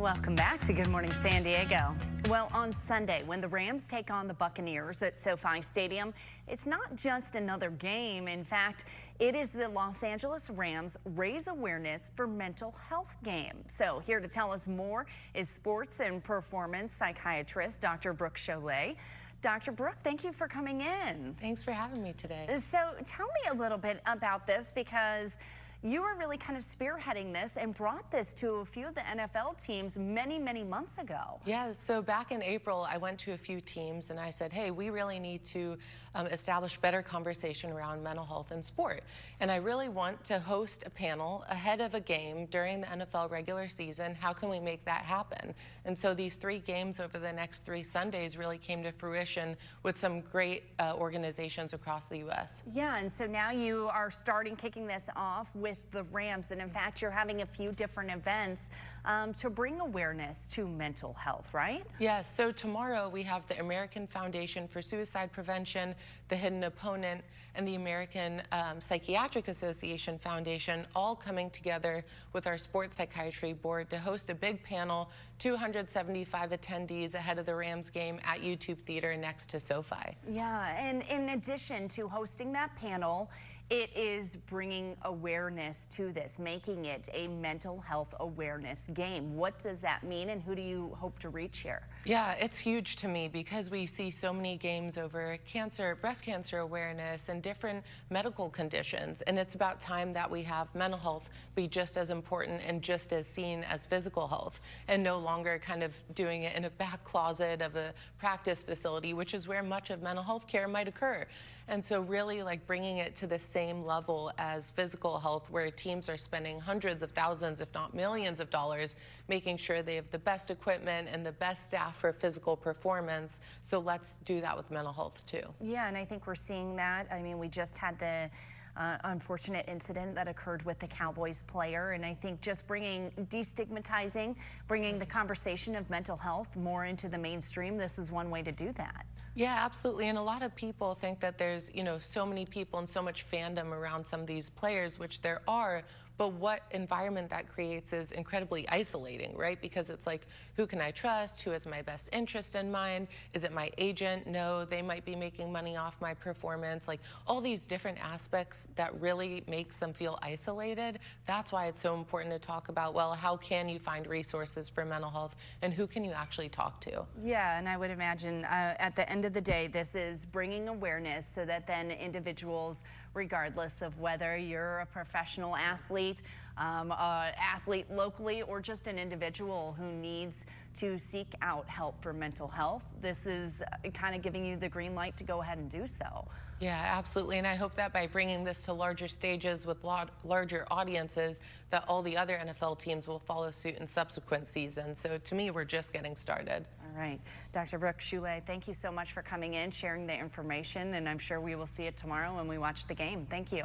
Welcome back to Good Morning San Diego. Well, on Sunday, when the Rams take on the Buccaneers at SoFi Stadium, it's not just another game. In fact, it is the Los Angeles Rams Raise Awareness for Mental Health game. So here to tell us more is sports and performance psychiatrist Dr. Brook Choulet. Dr. Brook, thank you for coming in. Thanks for having me today. So tell me a little bit about this, because you were really kind of spearheading this and brought this to a few of the NFL teams many, many months ago. Yeah, so back in April, I went to a few teams and I said, hey, we really need to establish better conversation around mental health in sport. And I really want to host a panel ahead of a game during the NFL regular season. How can we make that happen? And so these 3 games over the next 3 Sundays really came to fruition with some great organizations across the U.S. Yeah, and so now you are kicking this off with the Rams, and in fact you're having a few different events to bring awareness to mental health, right? Yes, so tomorrow we have the American Foundation for Suicide Prevention, the Hidden Opponent, and the American Psychiatric Association Foundation all coming together with our sports psychiatry board to host a big panel, 275 attendees ahead of the Rams game at YouTube Theater next to SoFi. Yeah, and in addition to hosting that panel, it is bringing awareness to this, making it a mental health awareness game. What does that mean, and who do you hope to reach here? Yeah, it's huge to me because we see so many games over cancer, breast cancer awareness, and different medical conditions. And it's about time that we have mental health be just as important and just as seen as physical health, and no longer kind of doing it in a back closet of a practice facility, which is where much of mental health care might occur. And so really like bringing it to the same level as physical health, where teams are spending hundreds of thousands, if not millions of dollars, making sure they have the best equipment and the best staff for physical performance. So let's do that with mental health too. Yeah, and I think we're seeing that. I mean, we just had the unfortunate incident that occurred with the Cowboys player, and I think just destigmatizing, bringing the conversation of mental health more into the mainstream, this is one way to do that. Yeah, absolutely. And a lot of people think that there's, so many people and so much fandom around some of these players, which there are, but what environment that creates is incredibly isolating, right? Because it's like, who can I trust? Who has my best interest in mind? Is it my agent? No, they might be making money off my performance. Like all these different aspects that really makes them feel isolated. That's why it's so important to talk about, well, how can you find resources for mental health and who can you actually talk to? Yeah, and I would imagine at the end of the day, this is bringing awareness so that then individuals, regardless of whether you're a professional athlete, athlete locally, or just an individual who needs to seek out help for mental health, this is kind of giving you the green light to go ahead and do so. Yeah, absolutely. And I hope that by bringing this to larger stages with larger audiences, that all the other NFL teams will follow suit in subsequent seasons. So to me, we're just getting started. All right. Dr. Brook Choulet, thank you so much for coming in, sharing the information, and I'm sure we will see it tomorrow when we watch the game. Thank you.